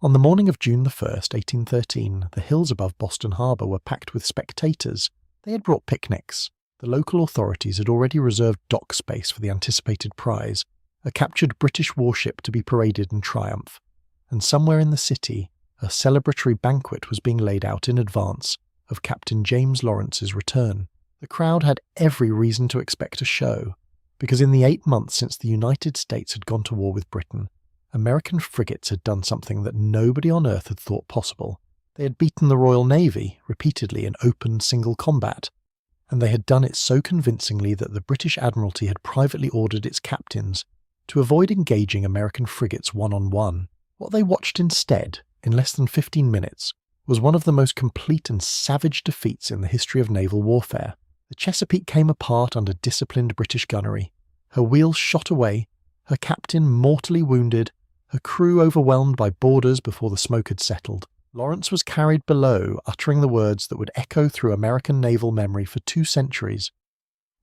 On the morning of June 1st, 1813, the hills above Boston Harbour were packed with spectators. They had brought picnics. The local authorities had already reserved dock space for the anticipated prize, a captured British warship to be paraded in triumph. And somewhere in the city, a celebratory banquet was being laid out in advance of Captain James Lawrence's return. The crowd had every reason to expect a show, because in the 8 months since the United States had gone to war with Britain, American frigates had done something that nobody on Earth had thought possible. They had beaten the Royal Navy repeatedly in open single combat, and they had done it so convincingly that the British Admiralty had privately ordered its captains to avoid engaging American frigates one-on-one. What they watched instead, in less than 15 minutes, was one of the most complete and savage defeats in the history of naval warfare. The Chesapeake came apart under disciplined British gunnery. Her wheels shot away, her captain mortally wounded, her crew overwhelmed by boarders before the smoke had settled. Lawrence was carried below, uttering the words that would echo through American naval memory for 2 centuries.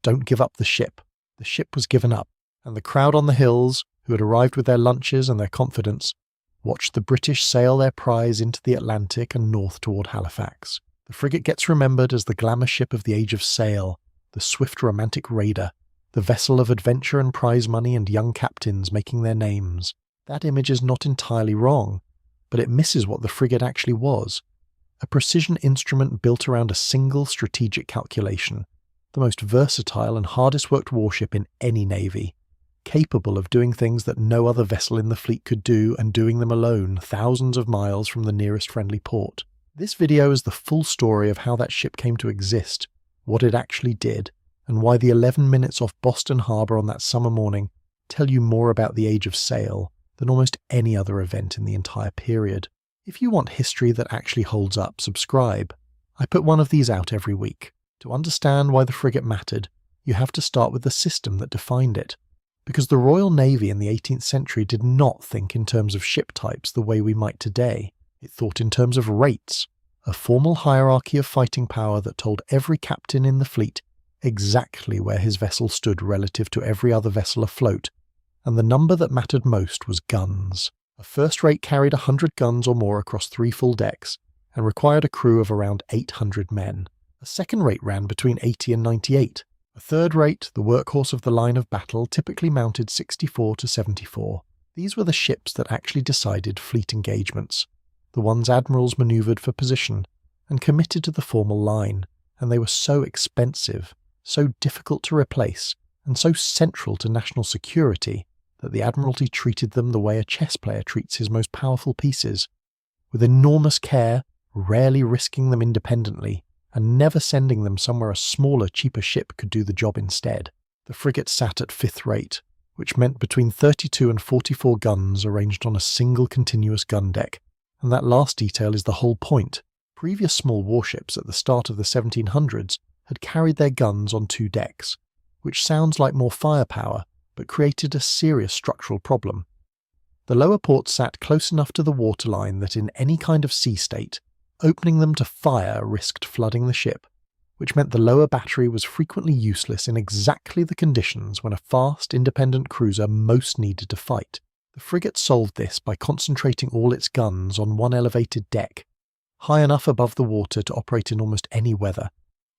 "Don't give up the ship." The ship was given up, and the crowd on the hills, who had arrived with their lunches and their confidence, watched the British sail their prize into the Atlantic and north toward Halifax. The frigate gets remembered as the glamour ship of the age of sail, the swift romantic raider, the vessel of adventure and prize money and young captains making their names. That image is not entirely wrong, but it misses what the frigate actually was. A precision instrument built around a single strategic calculation, the most versatile and hardest worked warship in any navy, capable of doing things that no other vessel in the fleet could do and doing them alone thousands of miles from the nearest friendly port. This video is the full story of how that ship came to exist, what it actually did, and why the 11 minutes off Boston Harbour on that summer morning tell you more about the age of sail than almost any other event in the entire period. If you want history that actually holds up, subscribe. I put one of these out every week. To understand why the frigate mattered, you have to start with the system that defined it. Because the Royal Navy in the 18th century did not think in terms of ship types the way we might today. It thought in terms of rates, a formal hierarchy of fighting power that told every captain in the fleet exactly where his vessel stood relative to every other vessel afloat, and the number that mattered most was guns. A first rate carried 100 guns or more across 3 full decks, and required a crew of around 800 men. A second rate ran between 80 and 98. A third rate, the workhorse of the line of battle, typically mounted 64 to 74. These were the ships that actually decided fleet engagements, the ones admirals manoeuvred for position, and committed to the formal line, and they were so expensive, so difficult to replace, and so central to national security that the Admiralty treated them the way a chess player treats his most powerful pieces, with enormous care, rarely risking them independently, and never sending them somewhere a smaller, cheaper ship could do the job instead. The frigate sat at 5th rate, which meant between 32 and 44 guns arranged on a single continuous gun deck, and that last detail is the whole point. Previous small warships at the start of the 1700s had carried their guns on 2 decks, which sounds like more firepower, but created a serious structural problem. The lower ports sat close enough to the waterline that in any kind of sea state, opening them to fire risked flooding the ship, which meant the lower battery was frequently useless in exactly the conditions when a fast, independent cruiser most needed to fight. The frigate solved this by concentrating all its guns on one elevated deck, high enough above the water to operate in almost any weather,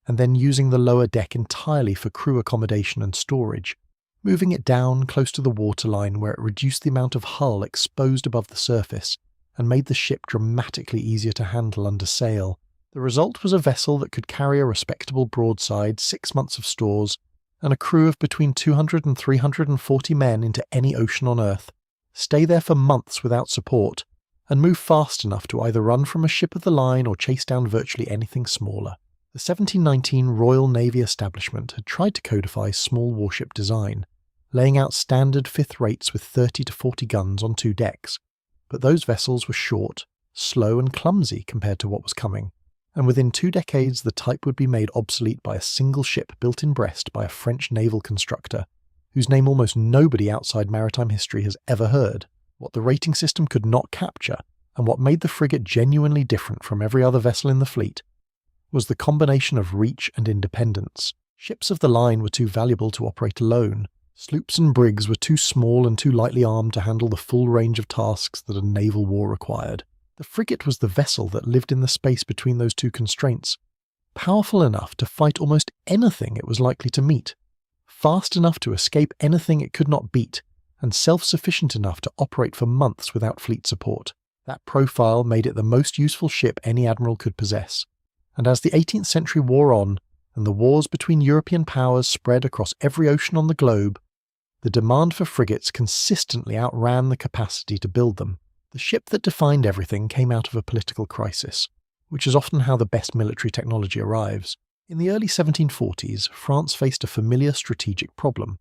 and then using the lower deck entirely for crew accommodation and storage, moving it down close to the waterline where it reduced the amount of hull exposed above the surface and made the ship dramatically easier to handle under sail. The result was a vessel that could carry a respectable broadside, 6 months of stores, and a crew of between 200 and 340 men into any ocean on Earth, stay there for months without support, and move fast enough to either run from a ship of the line or chase down virtually anything smaller. The 1719 Royal Navy establishment had tried to codify small warship design, laying out standard 5th rates with 30 to 40 guns on 2 decks, but those vessels were short, slow and clumsy compared to what was coming, and within 2 decades the type would be made obsolete by a single ship built in Brest by a French naval constructor, whose name almost nobody outside maritime history has ever heard. What the rating system could not capture, and what made the frigate genuinely different from every other vessel in the fleet, was the combination of reach and independence. Ships of the line were too valuable to operate alone, Sloops and brigs were too small and too lightly armed to handle the full range of tasks that a naval war required. The frigate was the vessel that lived in the space between those two constraints, powerful enough to fight almost anything it was likely to meet, fast enough to escape anything it could not beat, and self-sufficient enough to operate for months without fleet support. That profile made it the most useful ship any admiral could possess. And as the 18th century wore on, and the wars between European powers spread across every ocean on the globe, the demand for frigates consistently outran the capacity to build them. The ship that defined everything came out of a political crisis, which is often how the best military technology arrives. In the early 1740s, France faced a familiar strategic problem.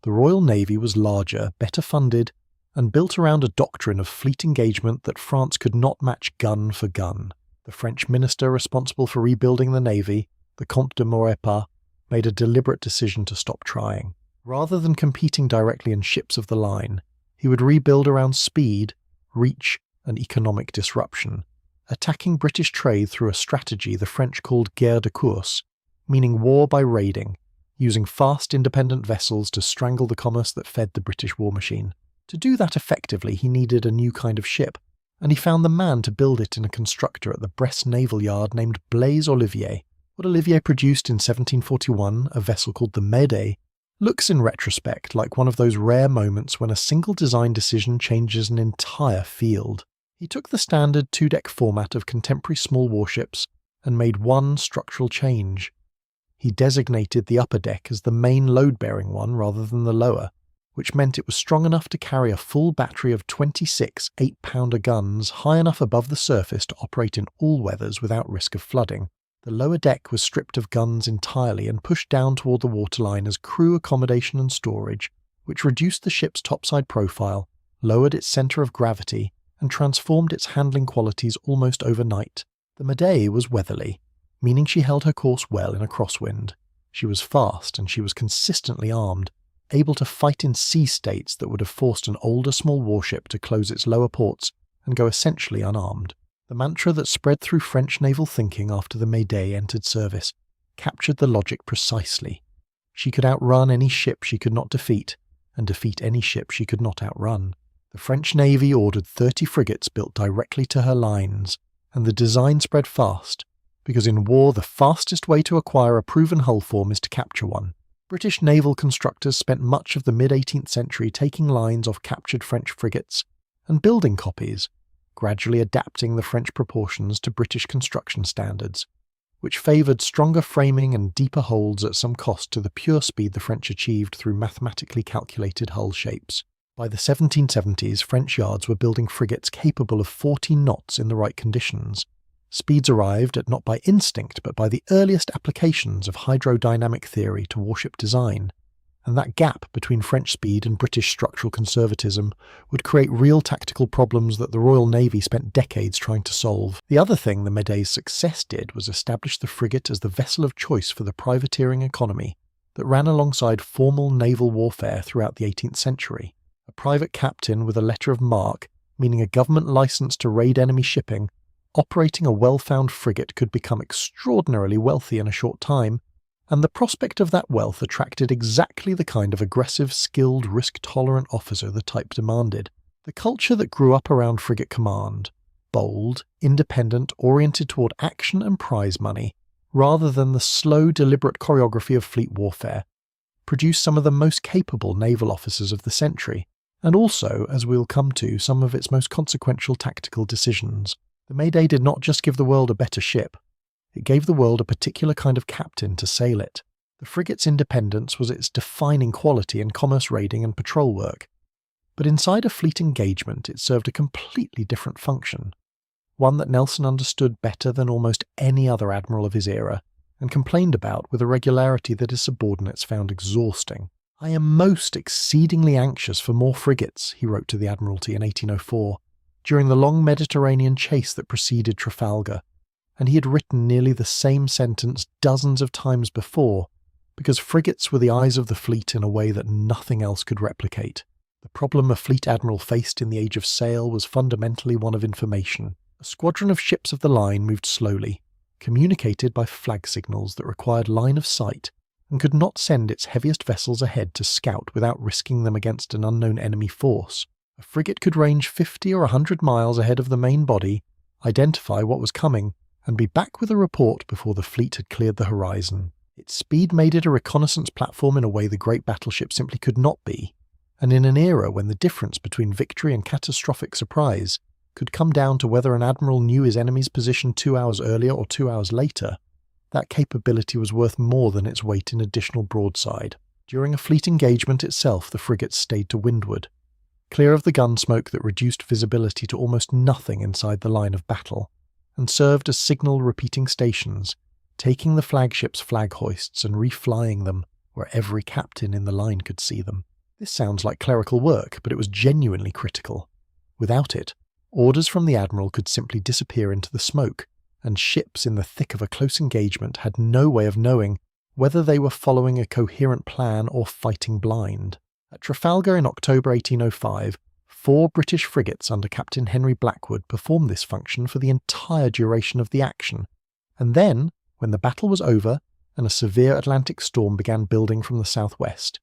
The Royal Navy was larger, better funded, and built around a doctrine of fleet engagement that France could not match gun for gun. The French minister responsible for rebuilding the navy, the Comte de Maurepas, made a deliberate decision to stop trying. Rather than competing directly in ships of the line, he would rebuild around speed, reach, and economic disruption, attacking British trade through a strategy the French called guerre de course, meaning war by raiding, using fast independent vessels to strangle the commerce that fed the British war machine. To do that effectively, he needed a new kind of ship, and he found the man to build it in a constructor at the Brest Naval Yard named Blaise Olivier. What Olivier produced in 1741, a vessel called the Médée, looks in retrospect like one of those rare moments when a single design decision changes an entire field. He took the standard two-deck format of contemporary small warships and made one structural change. He designated the upper deck as the main load-bearing one rather than the lower, which meant it was strong enough to carry a full battery of 26 8-pounder guns high enough above the surface to operate in all weathers without risk of flooding. The lower deck was stripped of guns entirely and pushed down toward the waterline as crew accommodation and storage, which reduced the ship's topside profile, lowered its centre of gravity, and transformed its handling qualities almost overnight. The Médée was weatherly, meaning she held her course well in a crosswind. She was fast and she was consistently armed, able to fight in sea states that would have forced an older small warship to close its lower ports and go essentially unarmed. The mantra that spread through French naval thinking after the Médée entered service captured the logic precisely. She could outrun any ship she could not defeat, and defeat any ship she could not outrun. The French Navy ordered 30 frigates built directly to her lines, and the design spread fast, because in war the fastest way to acquire a proven hull form is to capture one. British naval constructors spent much of the mid-18th century taking lines off captured French frigates and building copies, gradually adapting the French proportions to British construction standards, which favoured stronger framing and deeper holds at some cost to the pure speed the French achieved through mathematically calculated hull shapes. By the 1770s, French yards were building frigates capable of 40 knots in the right conditions. Speeds arrived at not by instinct but by the earliest applications of hydrodynamic theory to warship design, and that gap between French speed and British structural conservatism would create real tactical problems that the Royal Navy spent decades trying to solve. The other thing the Médée's success did was establish the frigate as the vessel of choice for the privateering economy that ran alongside formal naval warfare throughout the 18th century. A private captain with a letter of marque, meaning a government licence to raid enemy shipping, operating a well-found frigate could become extraordinarily wealthy in a short time, and the prospect of that wealth attracted exactly the kind of aggressive, skilled, risk-tolerant officer the type demanded. The culture that grew up around frigate command, bold, independent, oriented toward action and prize money, rather than the slow, deliberate choreography of fleet warfare, produced some of the most capable naval officers of the century, and also, as we'll come to, some of its most consequential tactical decisions. The Médée did not just give the world a better ship, it gave the world a particular kind of captain to sail it. The frigate's independence was its defining quality in commerce raiding and patrol work. But inside a fleet engagement it served a completely different function, one that Nelson understood better than almost any other admiral of his era, and complained about with a regularity that his subordinates found exhausting. "I am most exceedingly anxious for more frigates," he wrote to the Admiralty in 1804, during the long Mediterranean chase that preceded Trafalgar, and he had written nearly the same sentence dozens of times before, because frigates were the eyes of the fleet in a way that nothing else could replicate. The problem a fleet admiral faced in the age of sail was fundamentally one of information. A squadron of ships of the line moved slowly, communicated by flag signals that required line of sight, and could not send its heaviest vessels ahead to scout without risking them against an unknown enemy force. A frigate could range 50 or 100 miles ahead of the main body, identify what was coming, and be back with a report before the fleet had cleared the horizon. Its speed made it a reconnaissance platform in a way the great battleship simply could not be, and in an era when the difference between victory and catastrophic surprise could come down to whether an admiral knew his enemy's position 2 hours earlier or 2 hours later, that capability was worth more than its weight in additional broadside. During a fleet engagement itself, the frigates stayed to windward, clear of the gun smoke that reduced visibility to almost nothing inside the line of battle, and served as signal repeating stations, taking the flagship's flag hoists and reflying them where every captain in the line could see them. This sounds like clerical work, but it was genuinely critical. Without it, orders from the admiral could simply disappear into the smoke, and ships in the thick of a close engagement had no way of knowing whether they were following a coherent plan or fighting blind. At Trafalgar in October 1805, 4 British frigates under Captain Henry Blackwood performed this function for the entire duration of the action, and then, when the battle was over and a severe Atlantic storm began building from the southwest,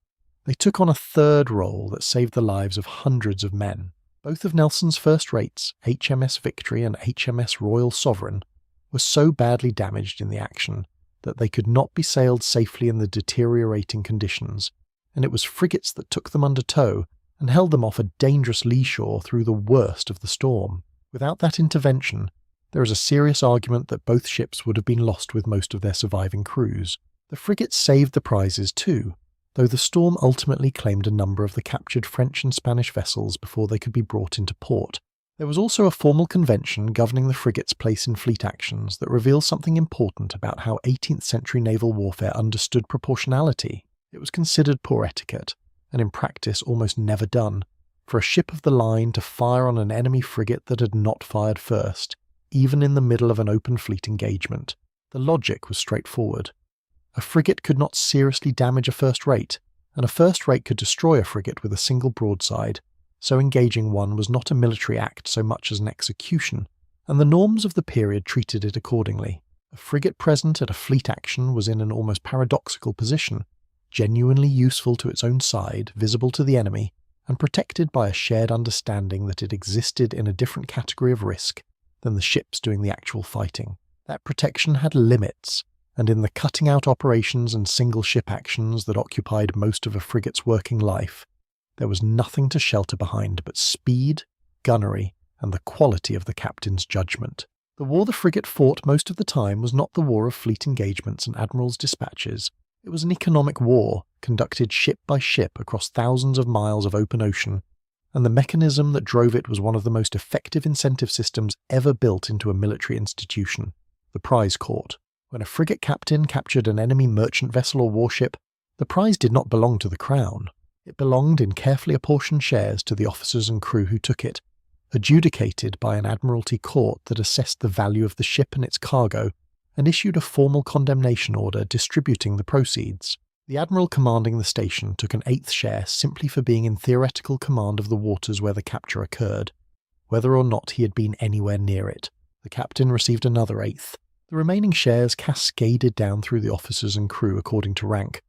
they took on a third role that saved the lives of hundreds of men. Both of Nelson's first rates, HMS Victory and HMS Royal Sovereign, were so badly damaged in the action that they could not be sailed safely in the deteriorating conditions, and it was frigates that took them under tow and held them off a dangerous lee shore through the worst of the storm. Without that intervention, there is a serious argument that both ships would have been lost with most of their surviving crews. The frigates saved the prizes too, though the storm ultimately claimed a number of the captured French and Spanish vessels before they could be brought into port. There was also a formal convention governing the frigate's place in fleet actions that reveals something important about how 18th century naval warfare understood proportionality. It was considered poor etiquette, and in practice almost never done, for a ship of the line to fire on an enemy frigate that had not fired first, even in the middle of an open fleet engagement. The logic was straightforward. A frigate could not seriously damage a first rate, and a first rate could destroy a frigate with a single broadside, so engaging one was not a military act so much as an execution, and the norms of the period treated it accordingly. A frigate present at a fleet action was in an almost paradoxical position, genuinely useful to its own side, visible to the enemy, and protected by a shared understanding that it existed in a different category of risk than the ships doing the actual fighting. That protection had limits, and in the cutting-out operations and single-ship actions that occupied most of a frigate's working life, there was nothing to shelter behind but speed, gunnery, and the quality of the captain's judgment. The war the frigate fought most of the time was not the war of fleet engagements and admirals' dispatches. It was an economic war, conducted ship by ship across thousands of miles of open ocean, and the mechanism that drove it was one of the most effective incentive systems ever built into a military institution: the prize court. When a frigate captain captured an enemy merchant vessel or warship, the prize did not belong to the crown. It belonged in carefully apportioned shares to the officers and crew who took it, adjudicated by an admiralty court that assessed the value of the ship and its cargo, and issued a formal condemnation order distributing the proceeds. The admiral commanding the station took an eighth share simply for being in theoretical command of the waters where the capture occurred, whether or not he had been anywhere near it. The captain received another eighth. The remaining shares cascaded down through the officers and crew according to rank,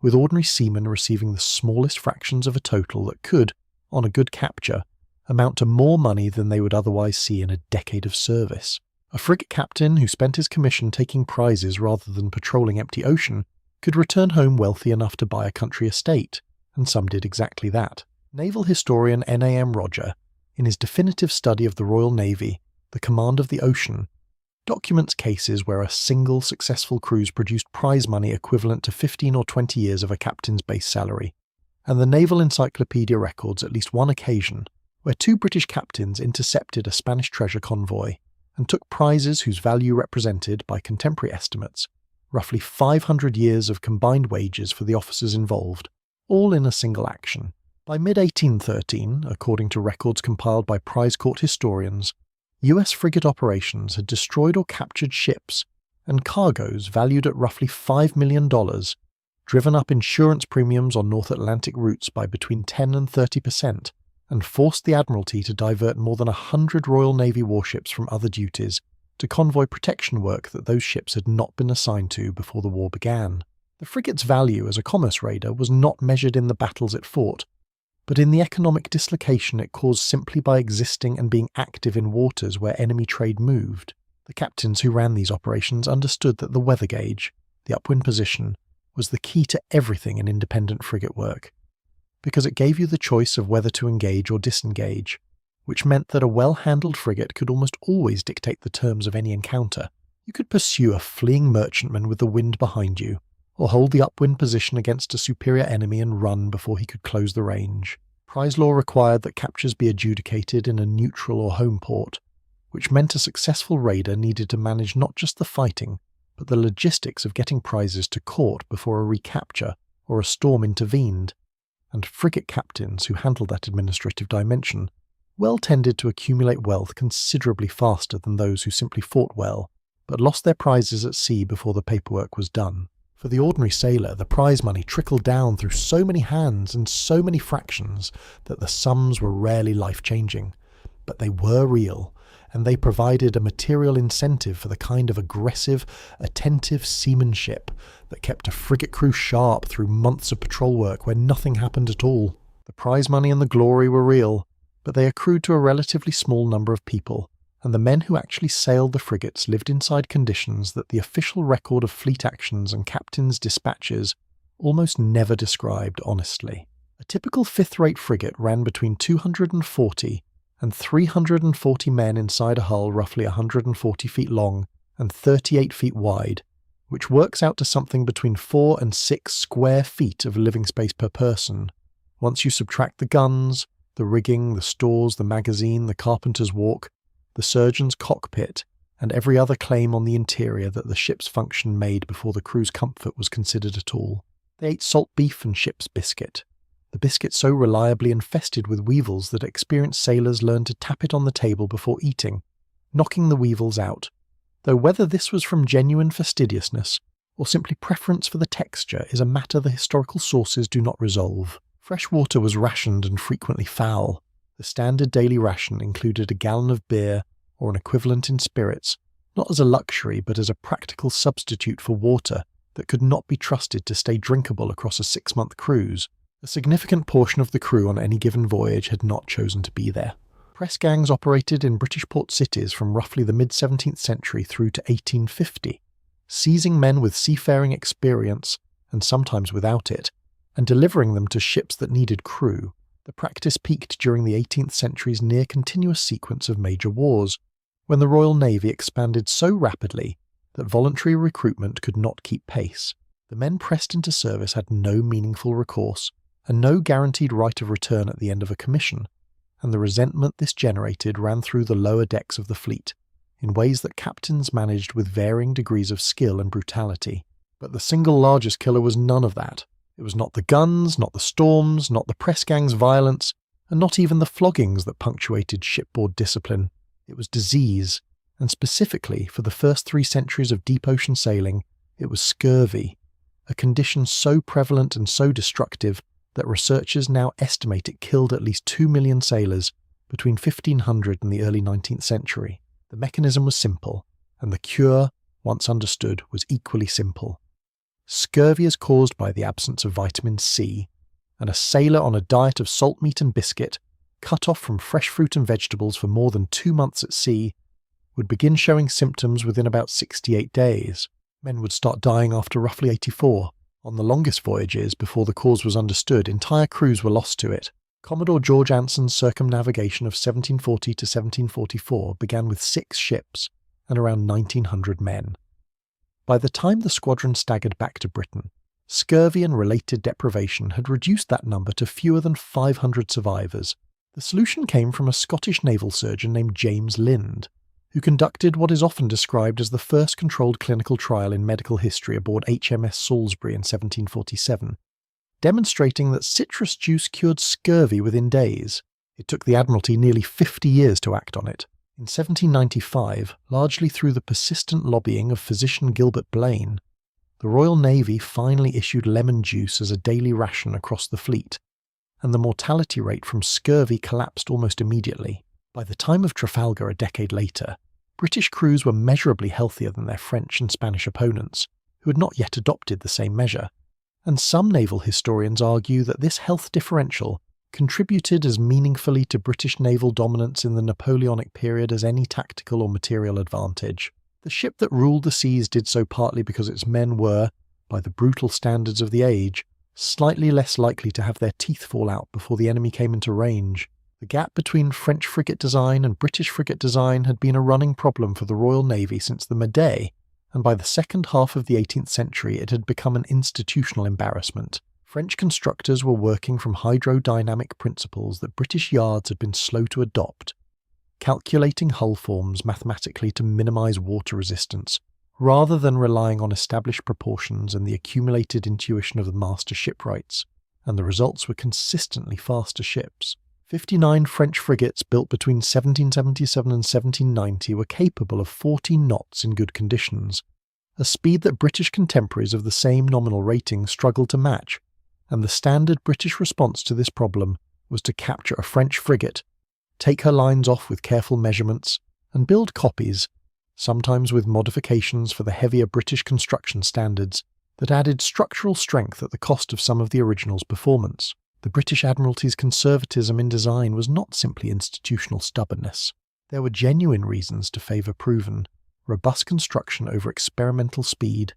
with ordinary seamen receiving the smallest fractions of a total that could, on a good capture, amount to more money than they would otherwise see in a decade of service. A frigate captain who spent his commission taking prizes rather than patrolling empty ocean could return home wealthy enough to buy a country estate, and some did exactly that. Naval historian N.A.M. Roger, in his definitive study of the Royal Navy, The Command of the Ocean, documents cases where a single successful cruise produced prize money equivalent to 15 or 20 years of a captain's base salary, and the Naval Encyclopedia records at least one occasion where 2 British captains intercepted a Spanish treasure convoy and took prizes whose value represented, by contemporary estimates, roughly 500 years of combined wages for the officers involved, all in a single action. By mid-1813, according to records compiled by prize court historians, US frigate operations had destroyed or captured ships and cargoes valued at roughly $5 million, driven up insurance premiums on North Atlantic routes by between 10 and 30%, and forced the Admiralty to divert more than 100 Royal Navy warships from other duties to convoy protection work that those ships had not been assigned to before the war began. The frigate's value as a commerce raider was not measured in the battles it fought, but in the economic dislocation it caused simply by existing and being active in waters where enemy trade moved. The captains who ran these operations understood that the weather gauge, the upwind position, was the key to everything in independent frigate work, because it gave you the choice of whether to engage or disengage, which meant that a well-handled frigate could almost always dictate the terms of any encounter. You could pursue a fleeing merchantman with the wind behind you, or hold the upwind position against a superior enemy and run before he could close the range. Prize law required that captures be adjudicated in a neutral or home port, which meant a successful raider needed to manage not just the fighting, but the logistics of getting prizes to court before a recapture or a storm intervened, and frigate captains who handled that administrative dimension well tended to accumulate wealth considerably faster than those who simply fought well, but lost their prizes at sea before the paperwork was done. For the ordinary sailor, the prize money trickled down through so many hands and so many fractions that the sums were rarely life-changing. But they were real, and they provided a material incentive for the kind of aggressive, attentive seamanship that kept a frigate crew sharp through months of patrol work where nothing happened at all. The prize money and the glory were real, but they accrued to a relatively small number of people, and the men who actually sailed the frigates lived inside conditions that the official record of fleet actions and captains' dispatches almost never described honestly. A typical fifth-rate frigate ran between 240 and 340 men inside a hull roughly 140 feet long and 38 feet wide, which works out to something between 4 and 6 square feet of living space per person. Once you subtract the guns, the rigging, the stores, the magazine, the carpenter's walk, the surgeon's cockpit, and every other claim on the interior that the ship's function made before the crew's comfort was considered at all. They ate salt beef and ship's biscuit, the biscuit so reliably infested with weevils that experienced sailors learned to tap it on the table before eating, knocking the weevils out, though whether this was from genuine fastidiousness or simply preference for the texture is a matter the historical sources do not resolve. Fresh water was rationed and frequently foul. The standard daily ration included a gallon of beer or an equivalent in spirits, not as a luxury but as a practical substitute for water that could not be trusted to stay drinkable across a 6-month cruise. A significant portion of the crew on any given voyage had not chosen to be there. Press gangs operated in British port cities from roughly the mid-17th century through to 1850, seizing men with seafaring experience, and sometimes without it, and delivering them to ships that needed crew. The practice peaked during the 18th century's near-continuous sequence of major wars, when the Royal Navy expanded so rapidly that voluntary recruitment could not keep pace. The men pressed into service had no meaningful recourse, and no guaranteed right of return at the end of a commission, and the resentment this generated ran through the lower decks of the fleet, in ways that captains managed with varying degrees of skill and brutality. But the single largest killer was none of that. It was not the guns, not the storms, not the press gang's violence, and not even the floggings that punctuated shipboard discipline. It was disease, and specifically, for the first 3 centuries of deep ocean sailing, it was scurvy, a condition so prevalent and so destructive that researchers now estimate it killed at least 2 million sailors between 1500 and the early 19th century. The mechanism was simple, and the cure, once understood, was equally simple. Scurvy is caused by the absence of vitamin C, and a sailor on a diet of salt meat and biscuit, cut off from fresh fruit and vegetables for more than 2 months at sea, would begin showing symptoms within about 68 days. Men would start dying after roughly 84. On the longest voyages, before the cause was understood, entire crews were lost to it. Commodore George Anson's circumnavigation of 1740 to 1744 began with 6 ships and around 1,900 men. By the time the squadron staggered back to Britain, scurvy and related deprivation had reduced that number to fewer than 500 survivors. The solution came from a Scottish naval surgeon named James Lind, who conducted what is often described as the first controlled clinical trial in medical history aboard HMS Salisbury in 1747, demonstrating that citrus juice cured scurvy within days. It took the Admiralty nearly 50 years to act on it. In 1795, largely through the persistent lobbying of physician Gilbert Blaine, the Royal Navy finally issued lemon juice as a daily ration across the fleet, and the mortality rate from scurvy collapsed almost immediately. By the time of Trafalgar a decade later, British crews were measurably healthier than their French and Spanish opponents, who had not yet adopted the same measure. and some naval historians argue that this health differential contributed as meaningfully to British naval dominance in the Napoleonic period as any tactical or material advantage. The ship that ruled the seas did so partly because its men were, by the brutal standards of the age, slightly less likely to have their teeth fall out before the enemy came into range. The gap between French frigate design and British frigate design had been a running problem for the Royal Navy since the Meday, and by the second half of the 18th century it had become an institutional embarrassment. French constructors were working from hydrodynamic principles that British yards had been slow to adopt, calculating hull forms mathematically to minimise water resistance, rather than relying on established proportions and the accumulated intuition of the master shipwrights, and the results were consistently faster ships. 59 French frigates built between 1777 and 1790 were capable of 14 knots in good conditions, a speed that British contemporaries of the same nominal rating struggled to match, and the standard British response to this problem was to capture a French frigate, take her lines off with careful measurements, and build copies, sometimes with modifications for the heavier British construction standards, that added structural strength at the cost of some of the original's performance. The British Admiralty's conservatism in design was not simply institutional stubbornness. There were genuine reasons to favour proven, robust construction over experimental speed.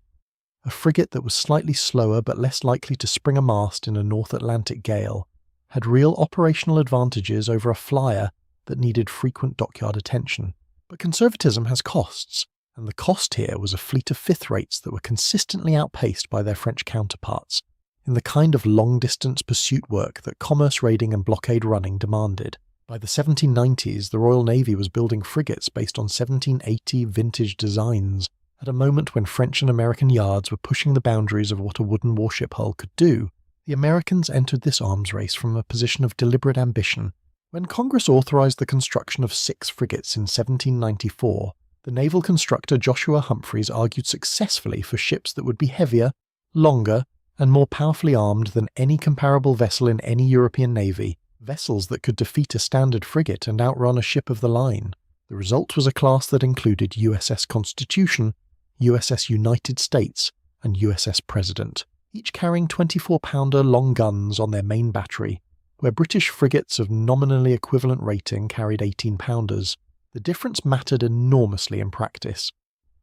A frigate that was slightly slower but less likely to spring a mast in a North Atlantic gale had real operational advantages over a flyer that needed frequent dockyard attention. But conservatism has costs, and the cost here was a fleet of fifth rates that were consistently outpaced by their French counterparts, in the kind of long-distance pursuit work that commerce raiding and blockade running demanded. By the 1790s, the Royal Navy was building frigates based on 1780 vintage designs, at a moment when French and American yards were pushing the boundaries of what a wooden warship hull could do. The Americans entered this arms race from a position of deliberate ambition. When Congress authorized the construction of 6 frigates in 1794, the naval constructor Joshua Humphreys argued successfully for ships that would be heavier, longer, and more powerfully armed than any comparable vessel in any European navy, vessels that could defeat a standard frigate and outrun a ship of the line. The result was a class that included USS Constitution, USS United States, and USS President, each carrying 24-pounder long guns on their main battery, where British frigates of nominally equivalent rating carried 18-pounders. The difference mattered enormously in practice.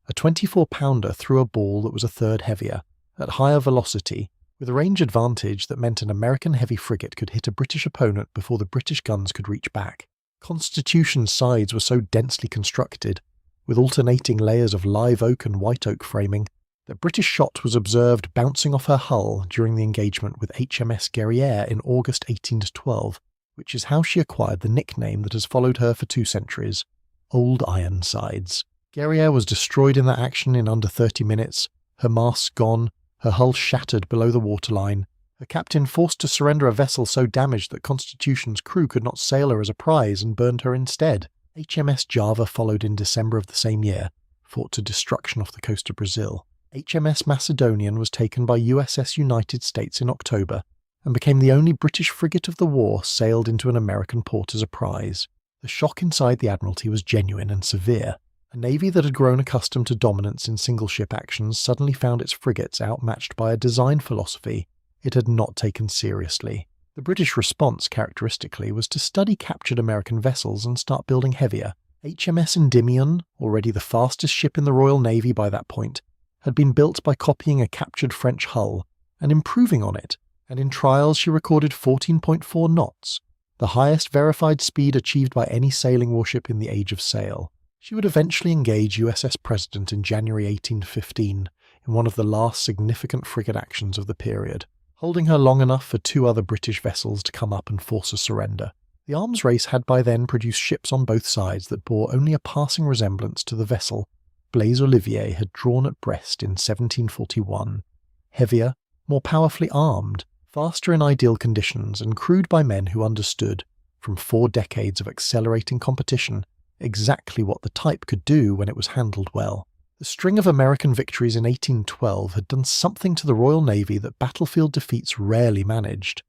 A 24-pounder threw a ball that was a third heavier, at higher velocity, with a range advantage that meant an American heavy frigate could hit a British opponent before the British guns could reach back. Constitution's sides were so densely constructed, with alternating layers of live oak and white oak framing, that British shot was observed bouncing off her hull during the engagement with HMS Guerrière in August 1812, which is how she acquired the nickname that has followed her for 2 centuries, Old Ironsides. Guerrière was destroyed in that action in under 30 minutes, her masts gone, her hull shattered below the waterline, her captain forced to surrender a vessel so damaged that Constitution's crew could not sail her as a prize and burned her instead. HMS Java followed in December of the same year, fought to destruction off the coast of Brazil. HMS Macedonian was taken by USS United States in October, and became the only British frigate of the war sailed into an American port as a prize. The shock inside the Admiralty was genuine and severe. A navy that had grown accustomed to dominance in single-ship actions suddenly found its frigates outmatched by a design philosophy it had not taken seriously. The British response, characteristically, was to study captured American vessels and start building heavier. HMS Endymion, already the fastest ship in the Royal Navy by that point, had been built by copying a captured French hull and improving on it, and in trials she recorded 14.4 knots, the highest verified speed achieved by any sailing warship in the age of sail. She would eventually engage USS President in January 1815 in one of the last significant frigate actions of the period, holding her long enough for 2 other British vessels to come up and force a surrender. The arms race had by then produced ships on both sides that bore only a passing resemblance to the vessel Blaise Olivier had drawn at Brest in 1741, heavier, more powerfully armed, faster in ideal conditions, and crewed by men who understood, from 4 decades of accelerating competition, exactly what the type could do when it was handled well. The string of American victories in 1812 had done something to the Royal Navy that battlefield defeats rarely managed.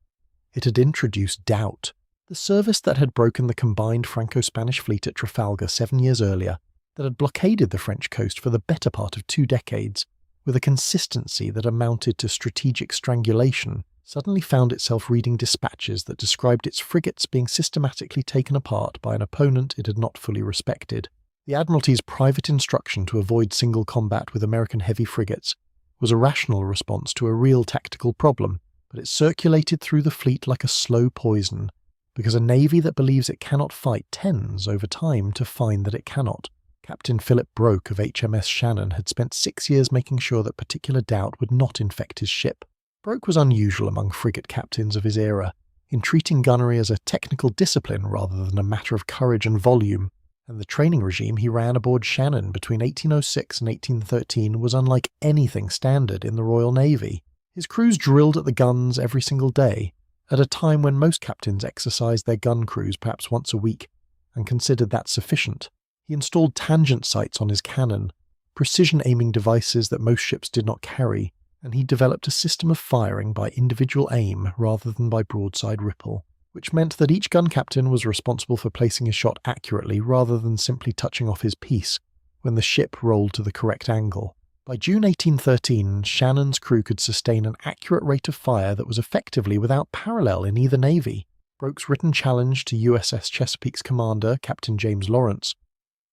It had introduced doubt. The service that had broken the combined Franco-Spanish fleet at Trafalgar 7 years earlier, that had blockaded the French coast for the better part of 2 decades, with a consistency that amounted to strategic strangulation, suddenly found itself reading dispatches that described its frigates being systematically taken apart by an opponent it had not fully respected. The Admiralty's private instruction to avoid single combat with American heavy frigates was a rational response to a real tactical problem, but it circulated through the fleet like a slow poison, because a navy that believes it cannot fight tends, over time, to find that it cannot. Captain Philip Broke of HMS Shannon had spent 6 years making sure that particular doubt would not infect his ship. Broke was unusual among frigate captains of his era, in treating gunnery as a technical discipline rather than a matter of courage and volume, and the training regime he ran aboard Shannon between 1806 and 1813 was unlike anything standard in the Royal Navy. His crews drilled at the guns every single day, at a time when most captains exercised their gun crews perhaps once a week, and considered that sufficient. He installed tangent sights on his cannon, precision aiming devices that most ships did not carry, and he developed a system of firing by individual aim rather than by broadside ripple, which meant that each gun captain was responsible for placing his shot accurately rather than simply touching off his piece when the ship rolled to the correct angle. By June 1813, Shannon's crew could sustain an accurate rate of fire that was effectively without parallel in either navy. Broke's written challenge to USS Chesapeake's commander, Captain James Lawrence,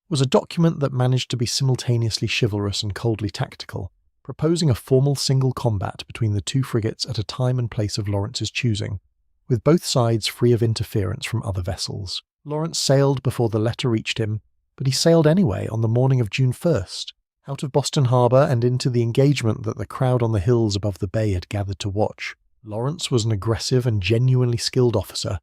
was a document that managed to be simultaneously chivalrous and coldly tactical, proposing a formal single combat between the two frigates at a time and place of Lawrence's choosing, with both sides free of interference from other vessels. Lawrence sailed before the letter reached him, but he sailed anyway on the morning of June 1st, out of Boston Harbor and into the engagement that the crowd on the hills above the bay had gathered to watch. Lawrence was an aggressive and genuinely skilled officer,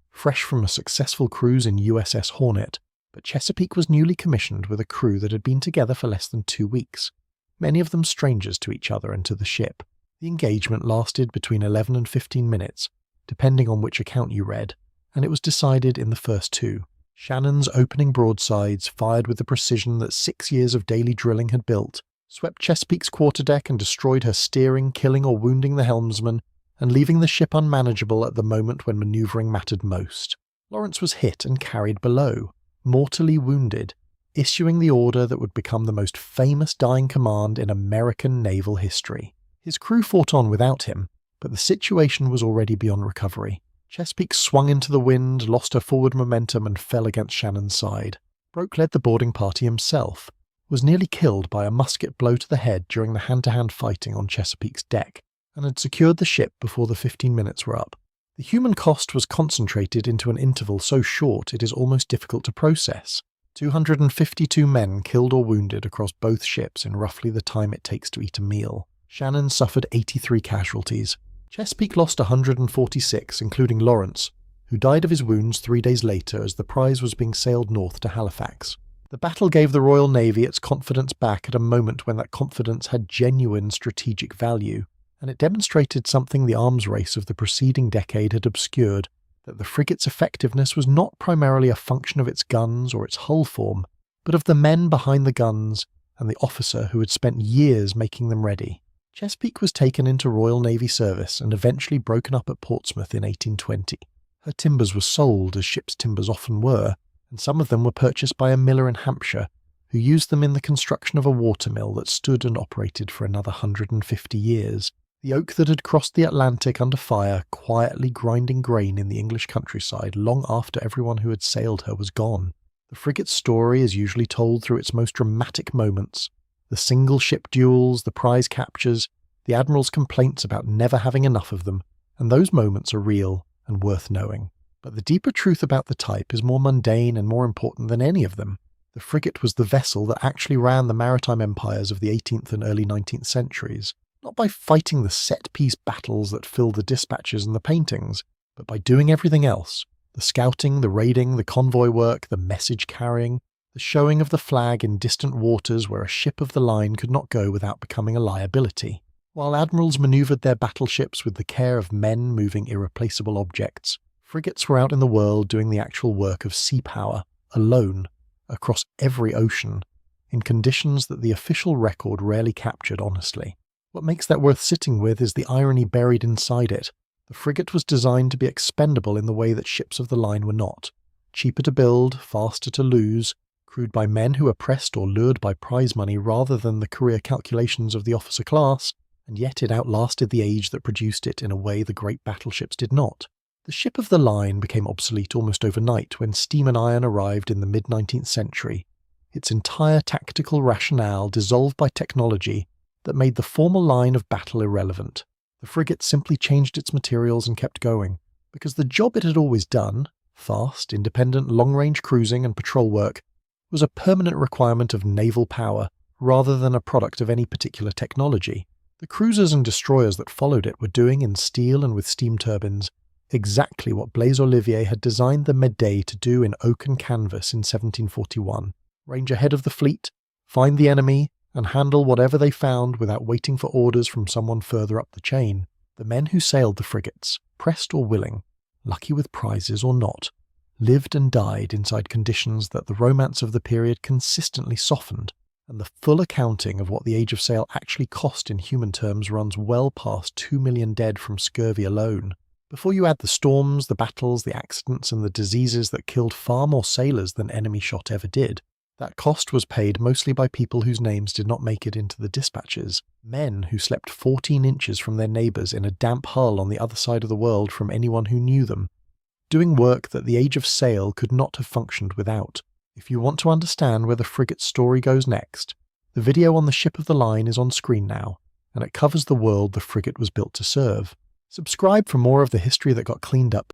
fresh from a successful cruise in USS Hornet, but Chesapeake was newly commissioned with a crew that had been together for less than 2 weeks, many of them strangers to each other and to the ship. The engagement lasted between 11 and 15 minutes, depending on which account you read, and it was decided in the first 2. Shannon's opening broadsides, fired with the precision that 6 years of daily drilling had built, swept Chesapeake's quarterdeck and destroyed her steering, killing or wounding the helmsman, and leaving the ship unmanageable at the moment when manoeuvring mattered most. Lawrence was hit and carried below, mortally wounded, issuing the order that would become the most famous dying command in American naval history. His crew fought on without him, but the situation was already beyond recovery. Chesapeake swung into the wind, lost her forward momentum, and fell against Shannon's side. Broke led the boarding party himself, was nearly killed by a musket blow to the head during the hand-to-hand fighting on Chesapeake's deck, and had secured the ship before the 15 minutes were up. The human cost was concentrated into an interval so short it is almost difficult to process. 252 men killed or wounded across both ships in roughly the time it takes to eat a meal. Shannon suffered 83 casualties. Chesapeake lost 146, including Lawrence, who died of his wounds 3 days later as the prize was being sailed north to Halifax. The battle gave the Royal Navy its confidence back at a moment when that confidence had genuine strategic value, and it demonstrated something the arms race of the preceding decade had obscured, that the frigate's effectiveness was not primarily a function of its guns or its hull form, but of the men behind the guns and the officer who had spent years making them ready. Chesapeake was taken into Royal Navy service and eventually broken up at Portsmouth in 1820. Her timbers were sold, as ship's timbers often were, and some of them were purchased by a miller in Hampshire, who used them in the construction of a watermill that stood and operated for another 150 years. The oak that had crossed the Atlantic under fire, quietly grinding grain in the English countryside long after everyone who had sailed her was gone. The frigate's story is usually told through its most dramatic moments: the single ship duels, the prize captures, the admiral's complaints about never having enough of them, and those moments are real and worth knowing. But the deeper truth about the type is more mundane and more important than any of them. The frigate was the vessel that actually ran the maritime empires of the 18th and early 19th centuries, not by fighting the set-piece battles that filled the dispatches and the paintings, but by doing everything else: the scouting, the raiding, the convoy work, the message carrying, the showing of the flag in distant waters where a ship of the line could not go without becoming a liability. While admirals manoeuvred their battleships with the care of men moving irreplaceable objects, frigates were out in the world doing the actual work of sea power, alone, across every ocean, in conditions that the official record rarely captured honestly. What makes that worth sitting with is the irony buried inside it. The frigate was designed to be expendable in the way that ships of the line were not. Cheaper to build, faster to lose, crewed by men who were pressed or lured by prize money rather than the career calculations of the officer class, and yet it outlasted the age that produced it in a way the great battleships did not. The ship of the line became obsolete almost overnight when steam and iron arrived in the mid-19th century, its entire tactical rationale dissolved by technology that made the formal line of battle irrelevant. The frigate simply changed its materials and kept going, because the job it had always done, fast, independent, long-range cruising and patrol work, was a permanent requirement of naval power rather than a product of any particular technology. The cruisers and destroyers that followed it were doing in steel and with steam turbines exactly what Blaise Olivier had designed the Médée to do in oak and canvas in 1741. Range ahead of the fleet, find the enemy, and handle whatever they found without waiting for orders from someone further up the chain. The men who sailed the frigates, pressed or willing, lucky with prizes or not, lived and died inside conditions that the romance of the period consistently softened, and the full accounting of what the age of sail actually cost in human terms runs well past 2 million dead from scurvy alone. Before you add the storms, the battles, the accidents, and the diseases that killed far more sailors than enemy shot ever did, that cost was paid mostly by people whose names did not make it into the dispatches, men who slept 14 inches from their neighbours in a damp hull on the other side of the world from anyone who knew them, doing work that the age of sail could not have functioned without. If you want to understand where the frigate's story goes next, the video on the ship of the line is on screen now, and it covers the world the frigate was built to serve. Subscribe for more of the history that got cleaned up